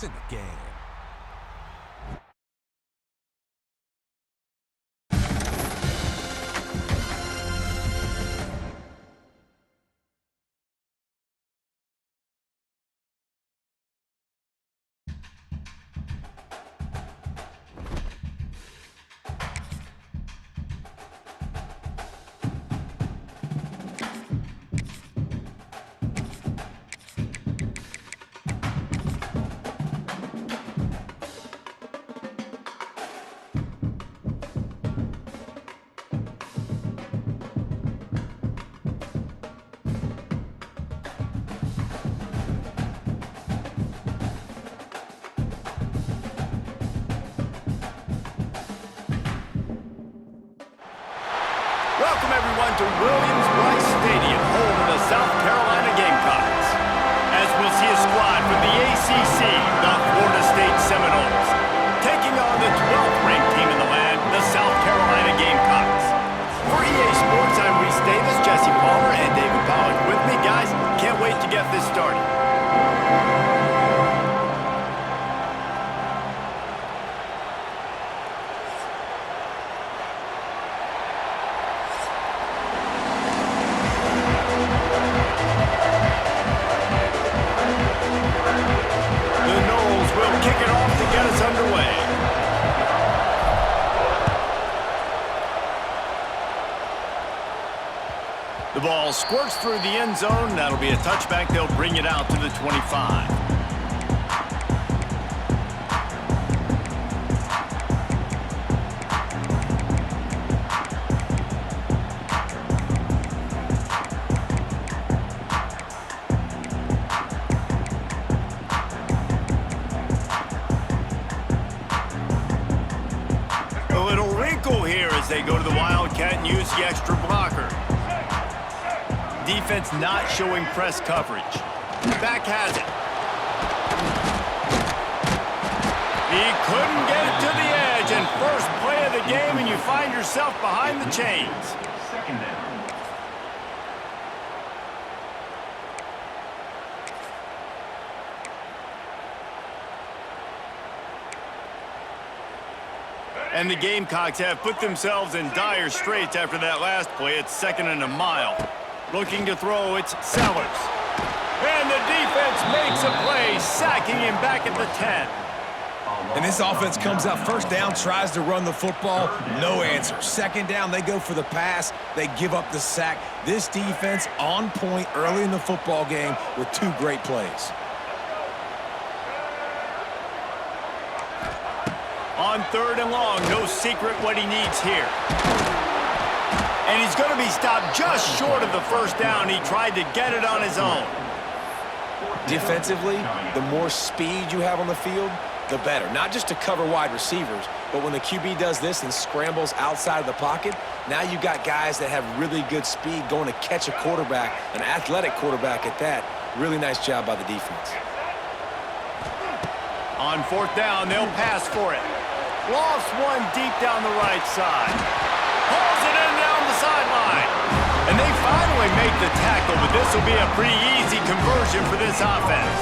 in the game. Welcome, everyone, to Williams-Brice Stadium, home of the South Carolina Gamecocks. As we'll see a squad from the ACC, the Florida State Seminoles, taking on the 12th ranked team in the land, the South Carolina Gamecocks. For EA Sports, I'm Reese Davis, Jesse Palmer, and David Pollack with me. Guys, can't wait to get this started. The ball squirts through the end zone. That'll be a touchback. They'll bring it out to the 25. A little wrinkle here as they go to the Wildcat and use the extra blocker. Defense not showing press coverage. Back has it. He couldn't get it to the edge, and first play of the game, and you find yourself behind the chains. Second down. And the Gamecocks have put themselves in dire straits after that last play. It's 2nd and a mile. Looking to throw, it's Sellers. And the defense makes a play, sacking him back at the 10. And this offense comes out first down, tries to run the football, no answer. Second down, they go for the pass, they give up the sack. This defense on point early in the football game with 2 great plays. On 3rd and long, no secret what he needs here. And he's going to be stopped just short of the first down. He tried to get it on his own. Defensively, the more speed you have on the field, the better. Not just to cover wide receivers, but when the QB does this and scrambles outside of the pocket, now you've got guys that have really good speed going to catch a quarterback, an athletic quarterback at that. Really nice job by the defense. On 4th down, they'll pass for it. Lofts one deep down the right side. Pulls it in down the sideline. And they finally make the tackle, but this will be a pretty easy conversion for this offense.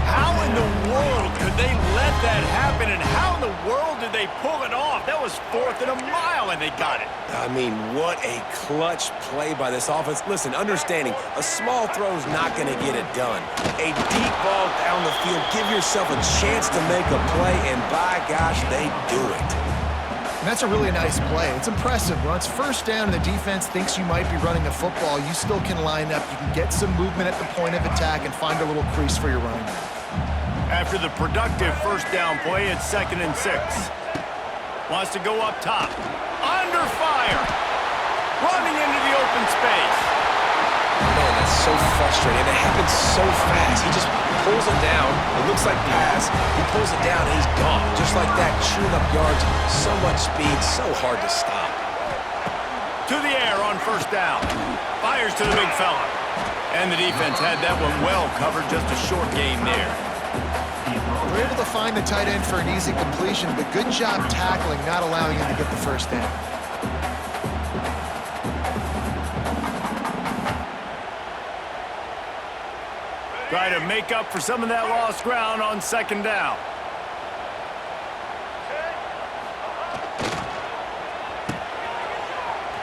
How in the world could they let that happen, and how in the world did they pull it off? That was 4th and a mile, and they got it. I mean, what a clutch play by this offense. Listen, understanding, a small throw is not going to get it done. A deep ball down the field, give yourself a chance to make a play, and by gosh, they do it. And that's a really nice play. It's impressive. When it's first down and the defense thinks you might be running the football, you still can line up. You can get some movement at the point of attack and find a little crease for your running back. After the productive first down play, it's 2nd and 6. Wants to go up top. Under fire. Running into the open space. Man, that's so frustrating. It happens so fast. He just pulls it down. It looks like pass. He pulls it down, and he's gone. Just like that, chewing up yards. So much speed, so hard to stop. To the air on first down. Fires to the big fella. And the defense had that one well covered. Just a short gain there. We're able to find the tight end for an easy completion, but good job tackling, not allowing him to get the first down. Try to make up for some of that lost ground on second down.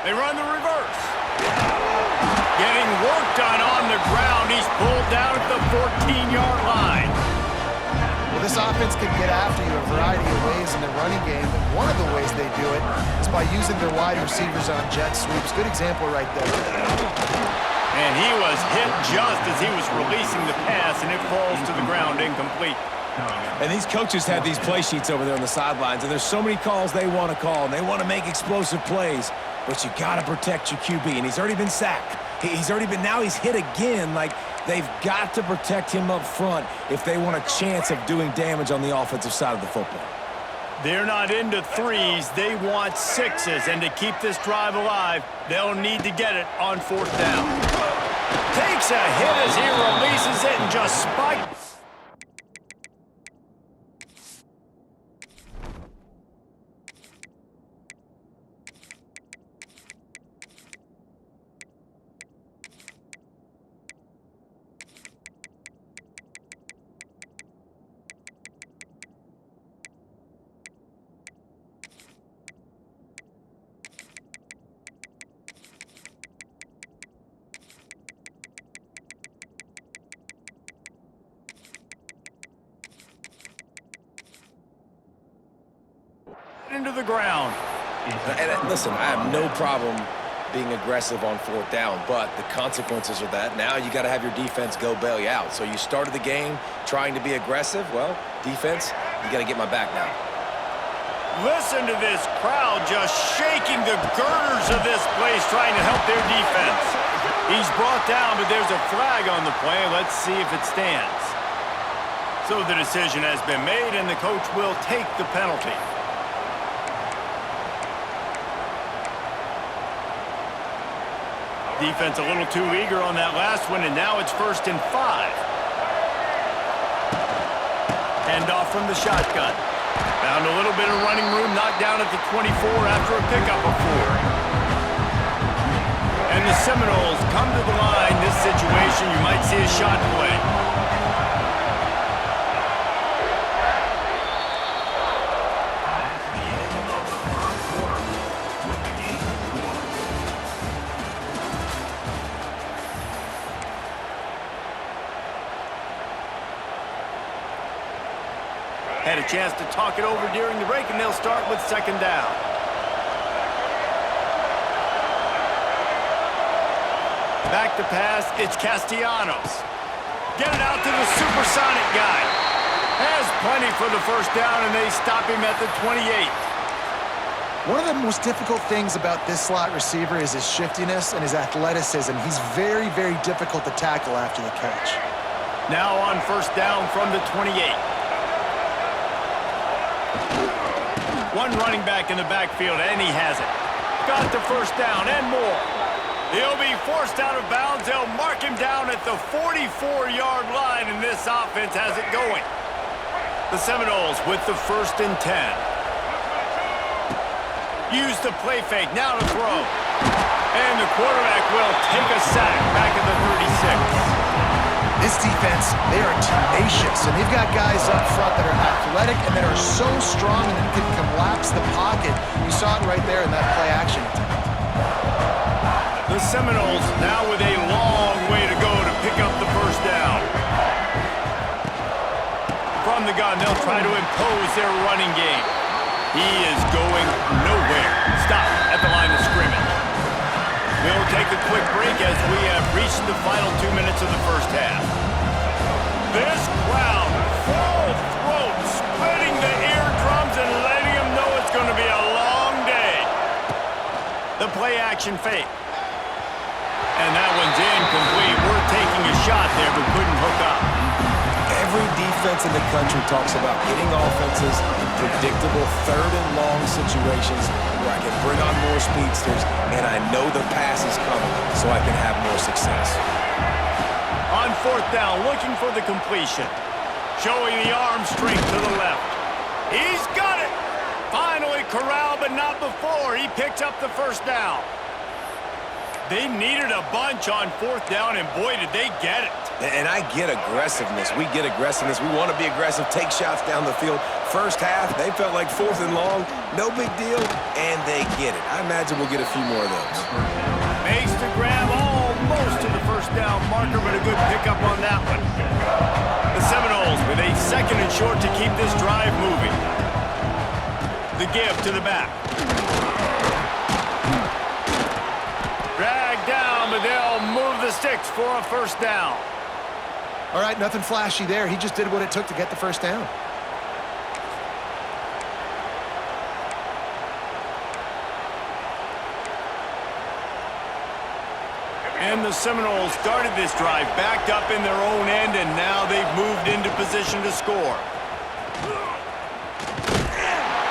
They run the reverse. Getting work done on the ground. He's pulled down at the 14-yard line. Well, this offense can get after you a variety of ways in the running game, and one of the ways they do it is by using their wide receivers on jet sweeps. Good example right there. And he was hit just as he was releasing the pass, and it falls to the ground incomplete. And these coaches have these play sheets over there on the sidelines, and there's so many calls they want to call, and they want to make explosive plays. But you got to protect your QB, and he's already been sacked. Now he's hit again. Like, they've got to protect him up front if they want a chance of doing damage on the offensive side of the football. They're not into threes. They want sixes, and to keep this drive alive, they'll need to get it on fourth down. Takes a hit as he releases it and just spikes. Into the ground. And listen, I have no problem being aggressive on fourth down, but the consequences of that, now you got to have your defense go bail you out. So you started the game trying to be aggressive. Well, defense, you got to get my back now. Listen to this crowd just shaking the girders of this place, trying to help their defense. He's brought down, but there's a flag on the play. Let's see if it stands. So the decision has been made, and the coach will take the penalty. Defense a little too eager on that last one, and now it's 1st and 5. Hand off from the shotgun. Found a little bit of running room, knocked down at the 24 after a pickup of 4. And the Seminoles come to the line. This situation, you might see a shot play. Had a chance to talk it over during the break, and they'll start with second down. Back to pass, it's Castellanos. Get it out to the supersonic guy. Has plenty for the first down, and they stop him at the 28. One of the most difficult things about this slot receiver is his shiftiness and his athleticism. He's very, very difficult to tackle after the catch. Now on first down from the 28. One running back in the backfield, and he has it. Got the first down and more. He'll be forced out of bounds. They'll mark him down at the 44-yard line, and this offense has it going. The Seminoles with the 1st and 10. Use the play fake, now to throw. And the quarterback will take a sack back at the 36. This defense, they are tenacious, and they've got guys up front that are athletic and that are so strong and that can collapse the pocket. You saw it right there in that play action attempt. The Seminoles now with a long way to go to pick up the first down. From the gun, they'll try to impose their running game. He is going nowhere. Stop at the line of scrimmage. We'll take a quick break as we have reached the final 2 minutes of the first half. This crowd, full throat, splitting the eardrums and letting them know it's going to be a long day. The play action fake. And that one's incomplete. We're taking a shot there, but couldn't hook up. Every defense in the country talks about getting offenses in predictable third and long situations where I can bring on more speedsters and I know the pass is coming so I can have more success. On fourth down, looking for the completion. Showing the arm strength to the left. He's got it! Finally corralled, but not before. He picked up the first down. They needed a bunch on 4th down, and boy, did they get it. And I get aggressiveness. We get aggressiveness. We want to be aggressive, take shots down the field. First half, they felt like 4th and long. No big deal, and they get it. I imagine we'll get a few more of those. Makes the grab almost to the 1st down marker, but a good pickup on that one. The Seminoles with a 2nd and short to keep this drive moving. The give to the back. Drag down, but they'll move the sticks for a 1st down. All right, nothing flashy there. He just did what it took to get the 1st down. And the Seminoles started this drive backed up in their own end, and now they've moved into position to score.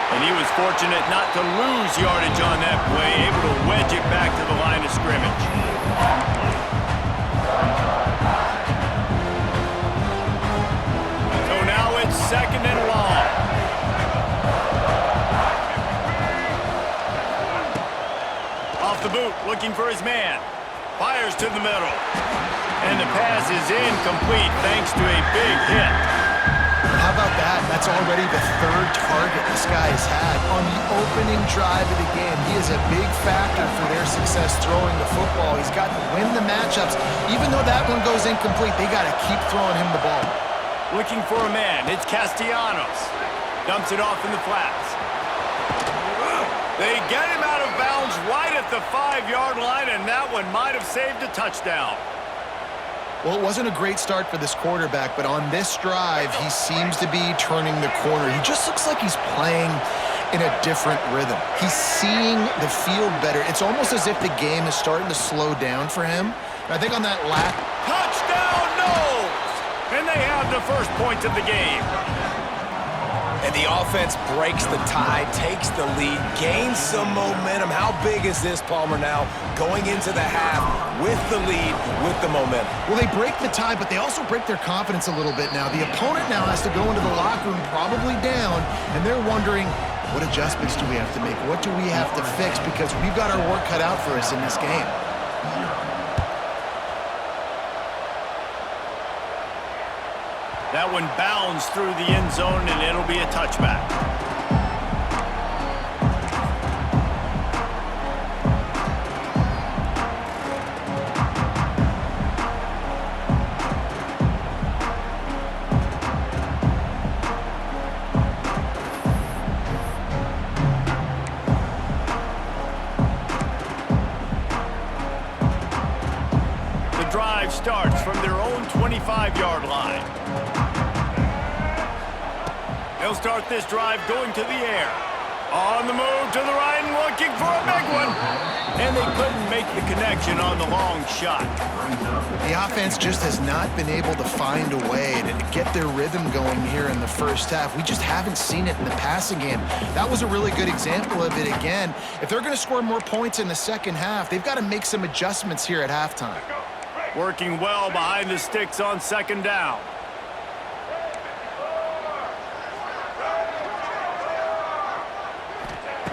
And he was fortunate not to lose yardage on that play, able to wedge it back to the line of scrimmage. So now it's 2nd and long. Off the boot, looking for his man. Fires to the middle. And the pass is incomplete thanks to a big hit. How about that? That's already the 3rd target this guy has had on the opening drive of the game. He is a big factor for their success throwing the football. He's got to win the matchups. Even though that one goes incomplete, they got to keep throwing him the ball. Looking for a man. It's Castellanos. Dumps it off in the flats. They get him out of bounds right at the 5-yard line, and that one might have saved a touchdown. Well, it wasn't a great start for this quarterback, but on this drive, he seems to be turning the corner. He just looks like he's playing in a different rhythm. He's seeing the field better. It's almost as if the game is starting to slow down for him. And I think on that last... Touchdown, Noles! And they have the first points of the game. And the offense breaks the tie, takes the lead, gains some momentum. How big is this, Palmer, now going into the half with the lead, with the momentum? Well, they break the tie, but they also break their confidence a little bit now. The opponent now has to go into the locker room probably down, and they're wondering, what adjustments do we have to make? What do we have to fix? Because we've got our work cut out for us in this game. That one bounds through the end zone, and it'll be a touchback. The drive starts from their own 25-yard line. They'll start this drive going to the air. On the move to the right and looking for a big one. And they couldn't make the connection on the long shot. The offense just has not been able to find a way to get their rhythm going here in the first half. We just haven't seen it in the passing game. That was a really good example of it again. If they're going to score more points in the second half, they've got to make some adjustments here at halftime. Working well behind the sticks on 2nd down.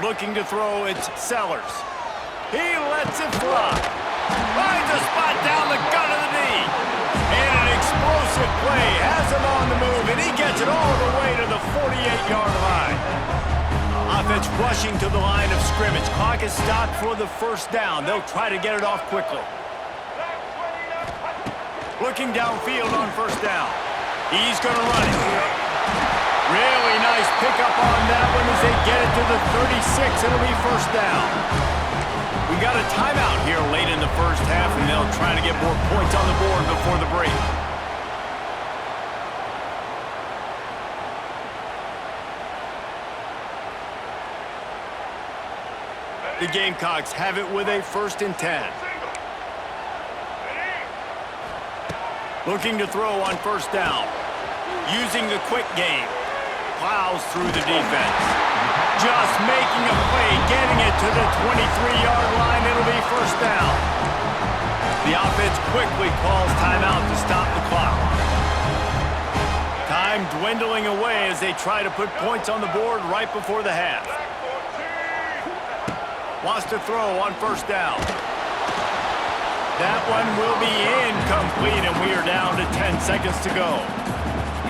Looking to throw, it's Sellers. He lets it fly. Finds a spot down the gut of the knee. And an explosive play has him on the move, and he gets it all the way to the 48-yard line. Offense rushing to the line of scrimmage. Clock is stopped for the 1st down. They'll try to get it off quickly. Looking downfield on 1st down. He's going to run it. Really nice pickup on that one as they get it to the 36. It'll be 1st down. We got a timeout here late in the first half, and they'll try to get more points on the board before the break. The Gamecocks have it with a 1st and 10. Looking to throw on 1st down. Using the quick game. Plows through the defense. Just making a play, getting it to the 23-yard line. It'll be 1st down. The offense quickly calls timeout to stop the clock. Time dwindling away as they try to put points on the board right before the half. Wants to throw on 1st down. That one will be incomplete, and we are down to 10 seconds to go.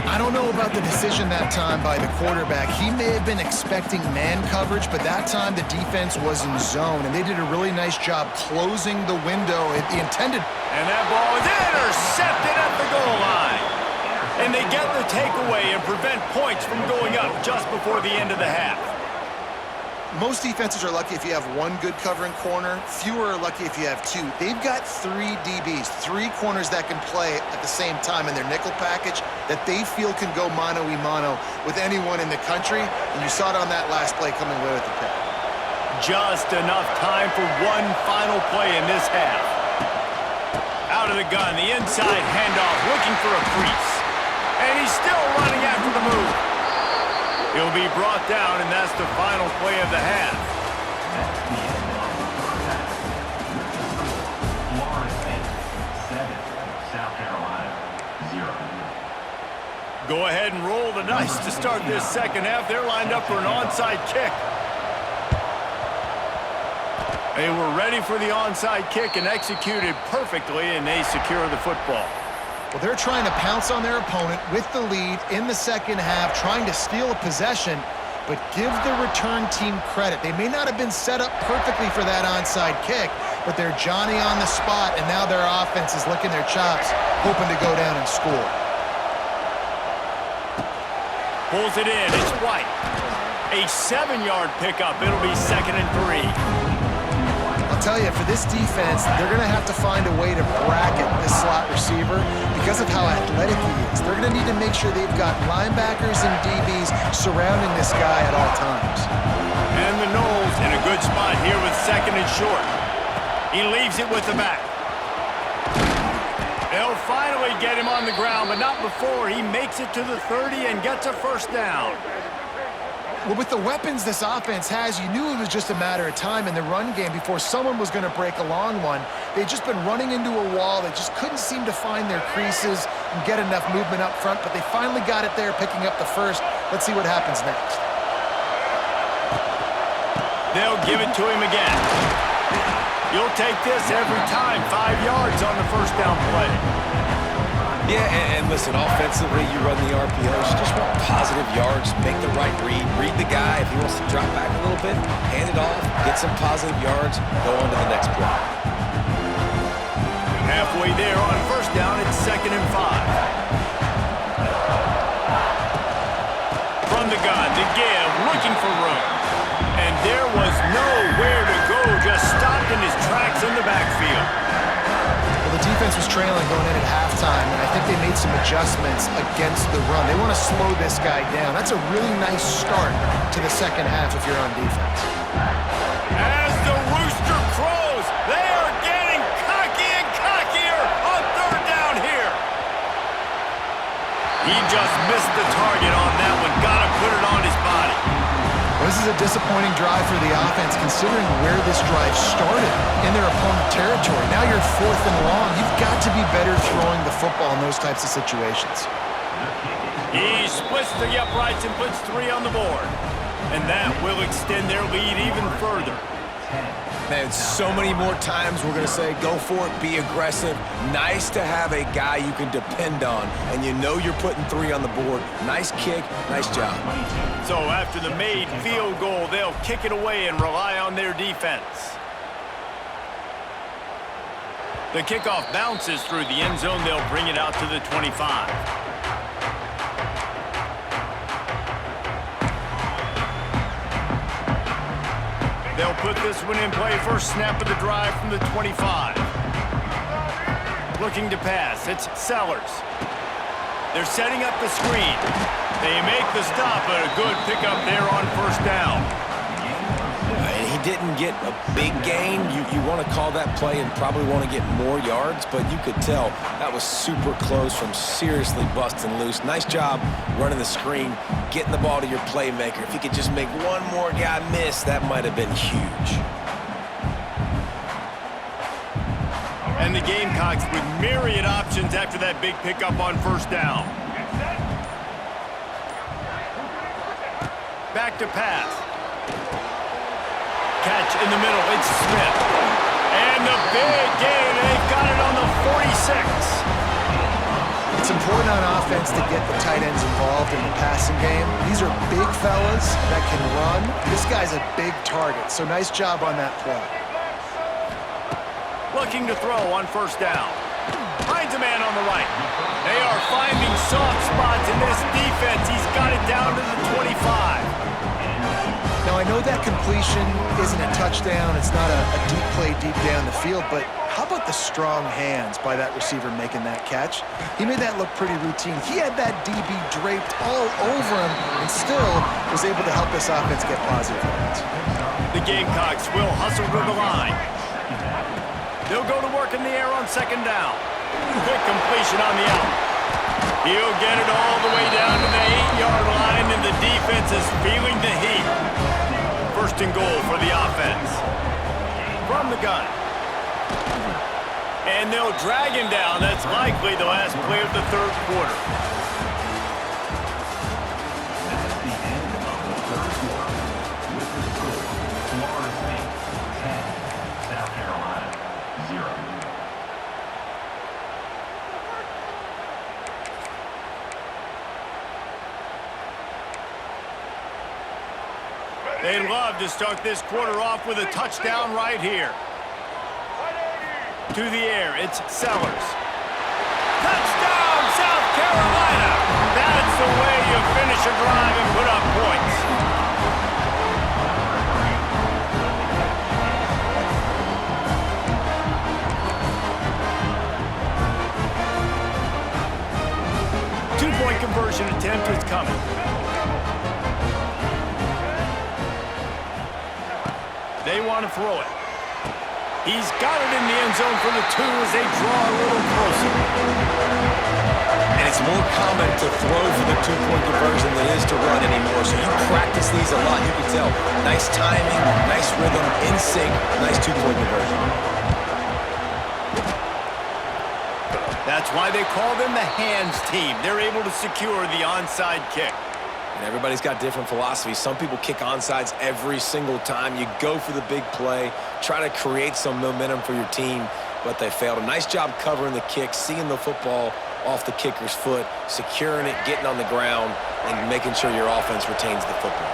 I don't know about the decision that time by the quarterback. He may have been expecting man coverage, but that time the defense was in zone, and they did a really nice job closing the window. The intended... And that ball is intercepted at the goal line. And they get the takeaway and prevent points from going up just before the end of the half. Most defenses are lucky if you have one good covering corner. Fewer are lucky if you have two. They've got 3 DBs, 3 corners that can play at the same time in their nickel package that they feel can go mano-a-mano with anyone in the country. And you saw it on that last play coming away with the pick. Just enough time for one final play in this half. Out of the gun, the inside handoff, looking for a crease. And he's still running after the move. He'll be brought down, and that's the final play of the half. Go ahead and roll the dice to start this second half. They're lined up for an onside kick. They were ready for the onside kick and executed perfectly, and they secure the football. Well, they're trying to pounce on their opponent with the lead in the second half, trying to steal a possession, but give the return team credit. They may not have been set up perfectly for that onside kick, but they're Johnny on the spot, and now their offense is licking their chops, hoping to go down and score. Pulls it in. It's White. A 7-yard pickup. It'll be 2nd and 3. I'll tell you, for this defense, they're going to have to find a way to bracket this slot receiver because of how athletic he is. They're going to need to make sure they've got linebackers and DBs surrounding this guy at all times. And the Noles in a good spot here with 2nd and short. He leaves it with the back. They'll finally get him on the ground, but not before he makes it to the 30 and gets a first down. Well, with the weapons this offense has, you knew it was just a matter of time in the run game before someone was going to break a long one. They'd just been running into a wall. They just couldn't seem to find their creases and get enough movement up front, but they finally got it there, picking up the first. Let's see what happens next. They'll give it to him again. You'll take this every time. 5 yards on the first down play. Yeah, and listen, offensively, you run the RPOs. You just want positive yards, make the right read the guy. If he wants to drop back a little bit, hand it off, get some positive yards, go on to the next play. Halfway there on first down, it's 2nd and 5. From the gun, to give, looking for room. And there was nowhere to go, just stopped in his tracks in the backfield. Well, the defense was trailing going in at halftime, and I think they made some adjustments against the run. They want to slow this guy down. That's a really nice start to the second half if you're on defense. As the rooster crows, they are getting cocky and cockier on 3rd down here. He just missed the target on that one. Got to put it on his body. Well, this is a disappointing drive for the offense considering where this drive started in their opponent territory. Now you're 4th and long. You've got to be better throwing the football in those types of situations. He splits the uprights and puts 3 on the board. And that will extend their lead even further. Man, so many more times we're going to say, go for it, be aggressive. Nice to have a guy you can depend on, and you know you're putting 3 on the board. Nice kick, nice job. So after the made field goal, they'll kick it away and rely on their defense. The kickoff bounces through the end zone. They'll bring it out to the 25. They'll put this one in play. First snap of the drive from the 25. Looking to pass. It's Sellers. They're setting up the screen. They make the stop, but a good pickup there on first down. And he didn't get a big gain. You want to call that play and probably want to get more yards, but you could tell that was super close from seriously busting loose. Nice job running the screen, getting the ball to your playmaker. If he could just make one more guy miss, that might have been huge. And the Gamecocks with myriad options after that big pickup on first down. Back to pass. Catch in the middle, it's Smith. And the big gain, they've got it on the 46. It's important on offense to get the tight ends involved in the passing game. These are big fellas that can run. This guy's a big target, so nice job on that play. Looking to throw on first down. Finds a man on the right. They are finding soft spots in this defense. He's got it down to the 25. Now, I know that completion isn't a touchdown. It's not a deep play deep down the field, but how about the strong hands by that receiver making that catch? He made that look pretty routine. He had that DB draped all over him and still was able to help this offense get positive yards. The Gamecocks will hustle to the line. They'll go to work in the air on second down. Quick completion on the out. He'll get it all the way down to the 8-yard line, and the defense is feeling the heat. First and goal for the offense. From the gun. And they'll drag him down. That's likely the last play of the third quarter. They'd love to start this quarter off with a touchdown right here. To the air, it's Sellers. Touchdown, South Carolina! That's the way you finish a drive and put up points. Two-point conversion attempt is coming. They want to throw it. He's got it in the end zone for the 2 as they draw a little closer. And it's more common to throw for the 2-point conversion than it is to run anymore. So you practice these a lot. You can tell. Nice timing, nice rhythm, in sync, nice 2-point conversion. That's why they call them the hands team. They're able to secure the onside kick. And everybody's got different philosophies. Some people kick onside every single time. You go for the big play, try to create some momentum for your team, but they failed. A nice job covering the kick, seeing the football off the kicker's foot, securing it, getting on the ground, and making sure your offense retains the football.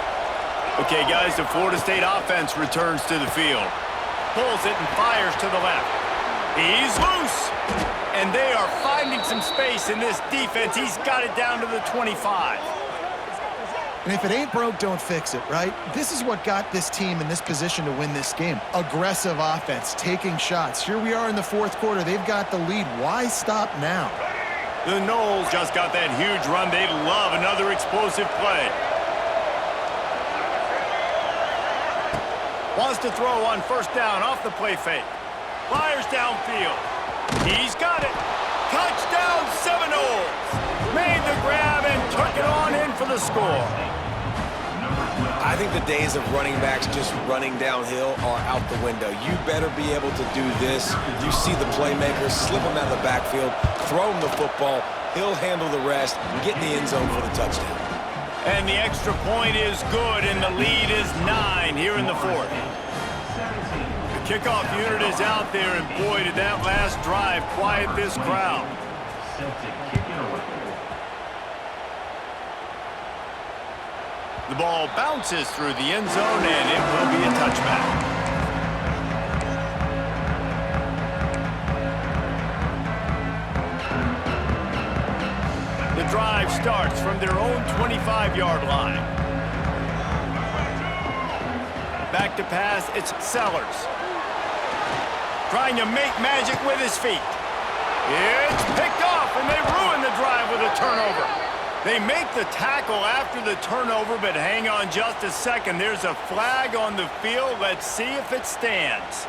Okay, guys, the Florida State offense returns to the field. Pulls it and fires to the left. He's loose. And they are finding some space in this defense. He's got it down to the 25. And if it ain't broke, don't fix it, right? This is what got this team in this position to win this game. Aggressive offense, taking shots. Here we are in the fourth quarter. They've got the lead. Why stop now? The Noles just got that huge run. They'd love another explosive play. Wants to throw on first down off the play fake. Fires downfield. He's got it. Touchdown Seminoles. Made the grab and took it on in for the score. I think the days of running backs just running downhill are out the window. You better be able to do this. You see the playmakers, slip him out of the backfield, throw him the football, he'll handle the rest, get in the end zone for the touchdown. And the extra point is good, and the lead is 9 here in the fourth. The kickoff unit is out there, and boy, did that last drive quiet this crowd. The ball bounces through the end zone, and it will be a touchback. The drive starts from their own 25-yard line. Back to pass, it's Sellers. Trying to make magic with his feet. It's picked off, and they ruin the drive with a turnover. They make the tackle after the turnover, but hang on just a second. There's a flag on the field. Let's see if it stands.